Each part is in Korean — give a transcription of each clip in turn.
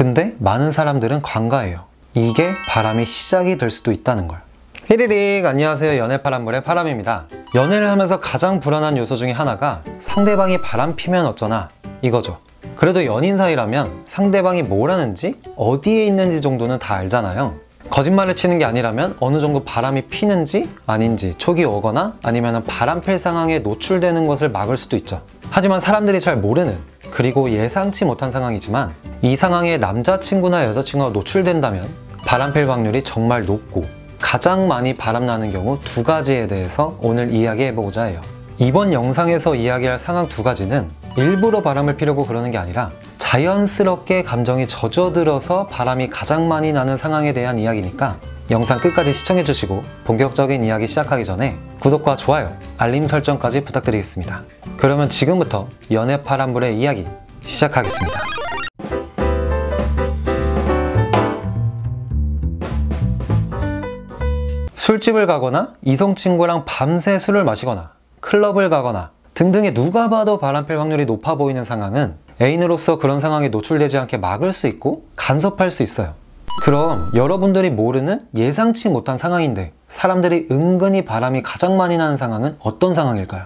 근데 많은 사람들은 관가해요. 이게 바람의 시작이 될 수도 있다는 걸. 히리릭, 안녕하세요. 연애파란물의 파람입니다. 연애를 하면서 가장 불안한 요소 중에 하나가 상대방이 바람 피면 어쩌나 이거죠. 그래도 연인 사이라면 상대방이 뭘 하는지 어디에 있는지 정도는 다 알잖아요. 거짓말을 치는 게 아니라면 어느 정도 바람이 피는지 아닌지 촉이 오거나 아니면 바람 필 상황에 노출되는 것을 막을 수도 있죠. 하지만 사람들이 잘 모르는, 그리고 예상치 못한 상황이지만 이 상황에 남자친구나 여자친구가 노출된다면 바람 필 확률이 정말 높고 가장 많이 바람나는 경우 두 가지에 대해서 오늘 이야기해보고자 해요. 이번 영상에서 이야기할 상황 두 가지는 일부러 바람을 피려고 그러는 게 아니라 자연스럽게 감정이 젖어들어서 바람이 가장 많이 나는 상황에 대한 이야기니까 영상 끝까지 시청해주시고 본격적인 이야기 시작하기 전에 구독과 좋아요, 알림 설정까지 부탁드리겠습니다. 그러면 지금부터 연애파란물의 이야기 시작하겠습니다. 술집을 가거나 이성친구랑 밤새 술을 마시거나 클럽을 가거나 등등의 누가 봐도 바람필 확률이 높아 보이는 상황은 애인으로서 그런 상황에 노출되지 않게 막을 수 있고 간섭할 수 있어요. 그럼 여러분들이 모르는 예상치 못한 상황인데 사람들이 은근히 바람이 가장 많이 나는 상황은 어떤 상황일까요?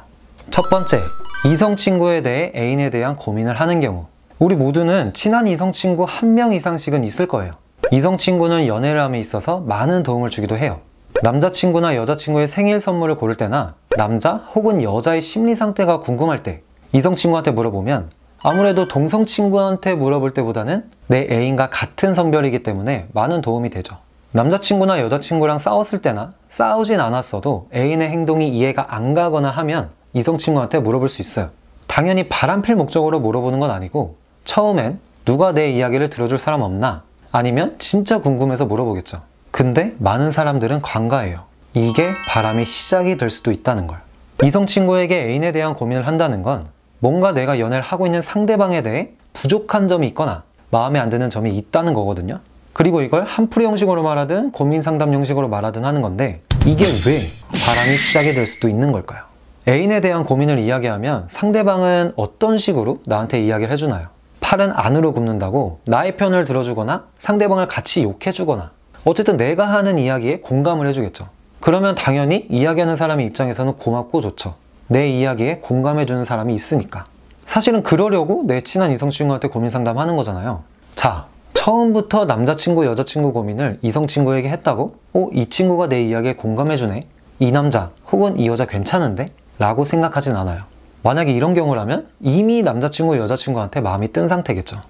첫 번째, 이성친구에 대해 애인에 대한 고민을 하는 경우. 우리 모두는 친한 이성친구 한 명 이상씩은 있을 거예요. 이성친구는 연애를 함에 있어서 많은 도움을 주기도 해요. 남자친구나 여자친구의 생일 선물을 고를 때나 남자 혹은 여자의 심리 상태가 궁금할 때 이성친구한테 물어보면 아무래도 동성친구한테 물어볼 때보다는 내 애인과 같은 성별이기 때문에 많은 도움이 되죠. 남자친구나 여자친구랑 싸웠을 때나 싸우진 않았어도 애인의 행동이 이해가 안 가거나 하면 이성친구한테 물어볼 수 있어요. 당연히 바람필 목적으로 물어보는 건 아니고 처음엔 누가 내 이야기를 들어줄 사람 없나? 아니면 진짜 궁금해서 물어보겠죠. 근데 많은 사람들은 관가해요. 이게 바람의 시작이 될 수도 있다는 걸. 이성친구에게 애인에 대한 고민을 한다는 건 뭔가 내가 연애를 하고 있는 상대방에 대해 부족한 점이 있거나 마음에 안 드는 점이 있다는 거거든요. 그리고 이걸 한풀이 형식으로 말하든 고민 상담 형식으로 말하든 하는 건데 이게 왜 바람이 시작이 될 수도 있는 걸까요? 애인에 대한 고민을 이야기하면 상대방은 어떤 식으로 나한테 이야기를 해주나요? 팔은 안으로 굽는다고 나의 편을 들어주거나 상대방을 같이 욕해주거나 어쨌든 내가 하는 이야기에 공감을 해주겠죠. 그러면 당연히 이야기하는 사람의 입장에서는 고맙고 좋죠. 내 이야기에 공감해주는 사람이 있으니까. 사실은 그러려고 내 친한 이성친구한테 고민 상담하는 거잖아요. 자, 처음부터 남자친구, 여자친구 고민을 이성친구에게 했다고? 이 친구가 내 이야기에 공감해주네? 이 남자 혹은 이 여자 괜찮은데? 라고 생각하진 않아요. 만약에 이런 경우라면 이미 남자친구, 여자친구한테 마음이 뜬 상태겠죠.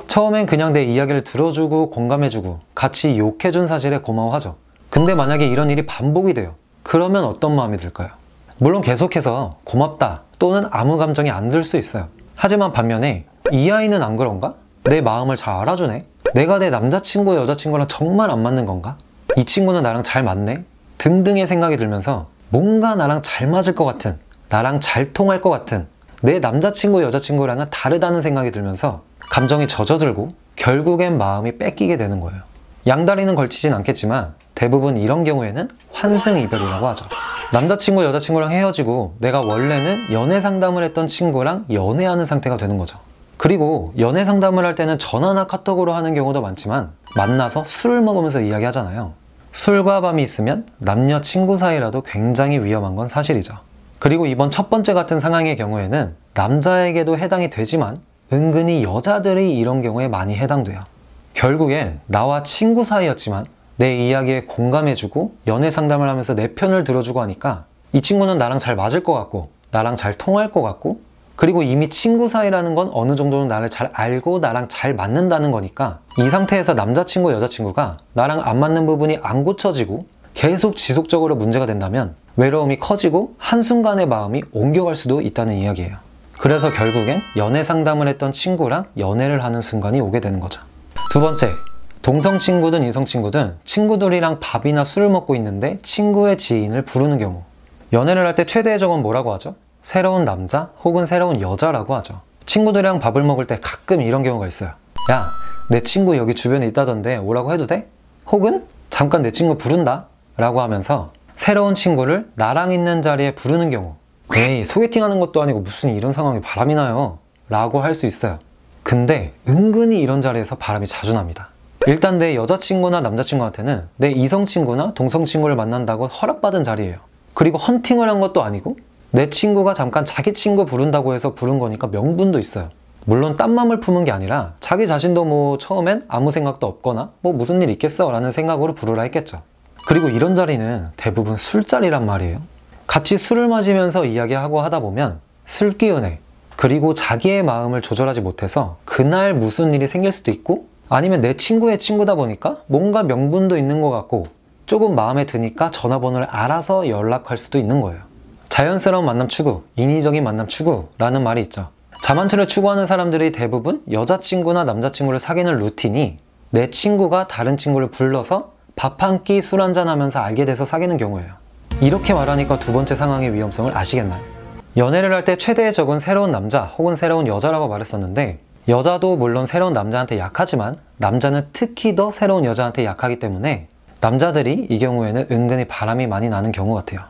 처음엔 그냥 내 이야기를 들어주고 공감해주고 같이 욕해준 사실에 고마워하죠. 근데 만약에 이런 일이 반복이 돼요. 그러면 어떤 마음이 들까요? 물론 계속해서 고맙다 또는 아무 감정이 안 들 수 있어요. 하지만 반면에 이 아이는 안 그런가? 내 마음을 잘 알아주네? 내가 내 남자친구, 여자친구랑 정말 안 맞는 건가? 이 친구는 나랑 잘 맞네? 등등의 생각이 들면서 뭔가 나랑 잘 맞을 것 같은, 나랑 잘 통할 것 같은 내 남자친구, 여자친구랑은 다르다는 생각이 들면서 감정이 젖어들고 결국엔 마음이 뺏기게 되는 거예요. 양다리는 걸치진 않겠지만 대부분 이런 경우에는 환승이별이라고 하죠. 남자친구, 여자친구랑 헤어지고 내가 원래는 연애 상담을 했던 친구랑 연애하는 상태가 되는 거죠. 그리고 연애 상담을 할 때는 전화나 카톡으로 하는 경우도 많지만 만나서 술을 먹으면서 이야기하잖아요. 술과 밤이 있으면 남녀 친구 사이라도 굉장히 위험한 건 사실이죠. 그리고 이번 첫 번째 같은 상황의 경우에는 남자에게도 해당이 되지만 은근히 여자들이 이런 경우에 많이 해당돼요. 결국엔 나와 친구 사이였지만 내 이야기에 공감해주고 연애 상담을 하면서 내 편을 들어주고 하니까 이 친구는 나랑 잘 맞을 것 같고 나랑 잘 통할 것 같고 그리고 이미 친구 사이라는 건 어느 정도는 나를 잘 알고 나랑 잘 맞는다는 거니까 이 상태에서 남자친구, 여자친구가 나랑 안 맞는 부분이 안 고쳐지고 계속 지속적으로 문제가 된다면 외로움이 커지고 한순간에 마음이 옮겨갈 수도 있다는 이야기예요. 그래서 결국엔 연애 상담을 했던 친구랑 연애를 하는 순간이 오게 되는 거죠. 두 번째, 동성 친구든 이성 친구든 친구들이랑 밥이나 술을 먹고 있는데 친구의 지인을 부르는 경우. 연애를 할 때 최대의 적은 뭐라고 하죠? 새로운 남자 혹은 새로운 여자라고 하죠. 친구들이랑 밥을 먹을 때 가끔 이런 경우가 있어요. 야, 내 친구 여기 주변에 있다던데 오라고 해도 돼? 혹은 잠깐 내 친구 부른다 라고 하면서 새로운 친구를 나랑 있는 자리에 부르는 경우. 에이, 소개팅 하는 것도 아니고 무슨 이런 상황이 바람이 나요 라고 할 수 있어요. 근데 은근히 이런 자리에서 바람이 자주 납니다. 일단 내 여자친구나 남자친구한테는 내 이성친구나 동성친구를 만난다고 허락받은 자리예요. 그리고 헌팅을 한 것도 아니고 내 친구가 잠깐 자기 친구 부른다고 해서 부른 거니까 명분도 있어요. 물론 딴 맘을 품은 게 아니라 자기 자신도 뭐 처음엔 아무 생각도 없거나 뭐 무슨 일 있겠어 라는 생각으로 부르라 했겠죠. 그리고 이런 자리는 대부분 술자리란 말이에요. 같이 술을 마시면서 이야기하고 하다 보면 술 기운에, 그리고 자기의 마음을 조절하지 못해서 그날 무슨 일이 생길 수도 있고, 아니면 내 친구의 친구다 보니까 뭔가 명분도 있는 것 같고 조금 마음에 드니까 전화번호를 알아서 연락할 수도 있는 거예요. 자연스러운 만남 추구, 인위적인 만남 추구라는 말이 있죠. 자만추를 추구하는 사람들이 대부분 여자친구나 남자친구를 사귀는 루틴이 내 친구가 다른 친구를 불러서 밥 한 끼 술 한잔 하면서 알게 돼서 사귀는 경우예요. 이렇게 말하니까 두 번째 상황의 위험성을 아시겠나요? 연애를 할 때 최대의 적은 새로운 남자 혹은 새로운 여자라고 말했었는데, 여자도 물론 새로운 남자한테 약하지만 남자는 특히 더 새로운 여자한테 약하기 때문에 남자들이 이 경우에는 은근히 바람이 많이 나는 경우 같아요.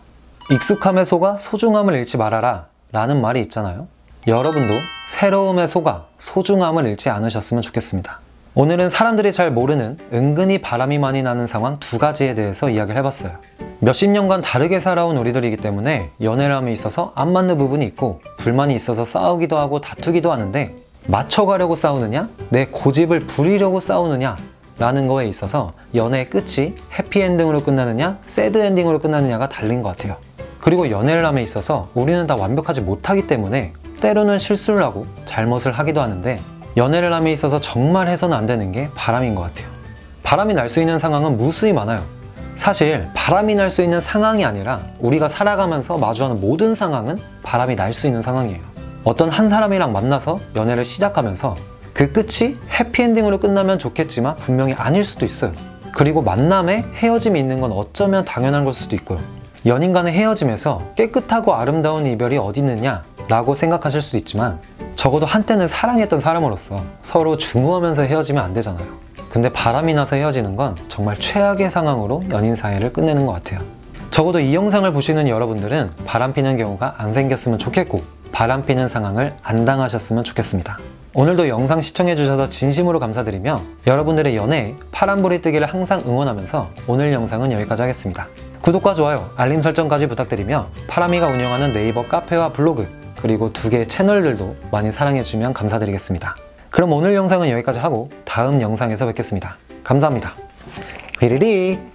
익숙함에 속아 소중함을 잃지 말아라 라는 말이 있잖아요. 여러분도 새로움에 속아 소중함을 잃지 않으셨으면 좋겠습니다. 오늘은 사람들이 잘 모르는 은근히 바람이 많이 나는 상황 두 가지에 대해서 이야기를 해봤어요. 몇십 년간 다르게 살아온 우리들이기 때문에 연애를 함에 있어서 안 맞는 부분이 있고 불만이 있어서 싸우기도 하고 다투기도 하는데, 맞춰가려고 싸우느냐, 내 고집을 부리려고 싸우느냐 라는 거에 있어서 연애의 끝이 해피엔딩으로 끝나느냐 새드엔딩으로 끝나느냐가 달린 것 같아요. 그리고 연애를 함에 있어서 우리는 다 완벽하지 못하기 때문에 때로는 실수를 하고 잘못을 하기도 하는데, 연애를 함에 있어서 정말 해서는 안 되는 게 바람인 것 같아요. 바람이 날 수 있는 상황은 무수히 많아요. 사실 바람이 날 수 있는 상황이 아니라 우리가 살아가면서 마주하는 모든 상황은 바람이 날 수 있는 상황이에요. 어떤 한 사람이랑 만나서 연애를 시작하면서 그 끝이 해피엔딩으로 끝나면 좋겠지만 분명히 아닐 수도 있어요. 그리고 만남에 헤어짐이 있는 건 어쩌면 당연한 걸 수도 있고요. 연인 간의 헤어짐에서 깨끗하고 아름다운 이별이 어디 있느냐 라고 생각하실 수도 있지만, 적어도 한때는 사랑했던 사람으로서 서로 중후하면서 헤어지면 안 되잖아요. 근데 바람이 나서 헤어지는 건 정말 최악의 상황으로 연인 사이를 끝내는 것 같아요. 적어도 이 영상을 보시는 여러분들은 바람 피는 경우가 안 생겼으면 좋겠고 바람 피는 상황을 안 당하셨으면 좋겠습니다. 오늘도 영상 시청해주셔서 진심으로 감사드리며 여러분들의 연애에 파란불이 뜨기를 항상 응원하면서 오늘 영상은 여기까지 하겠습니다. 구독과 좋아요, 알림 설정까지 부탁드리며 파람이가 운영하는 네이버 카페와 블로그, 그리고 두 개의 채널들도 많이 사랑해주시면 감사드리겠습니다. 그럼 오늘 영상은 여기까지 하고 다음 영상에서 뵙겠습니다. 감사합니다. 휘리릭.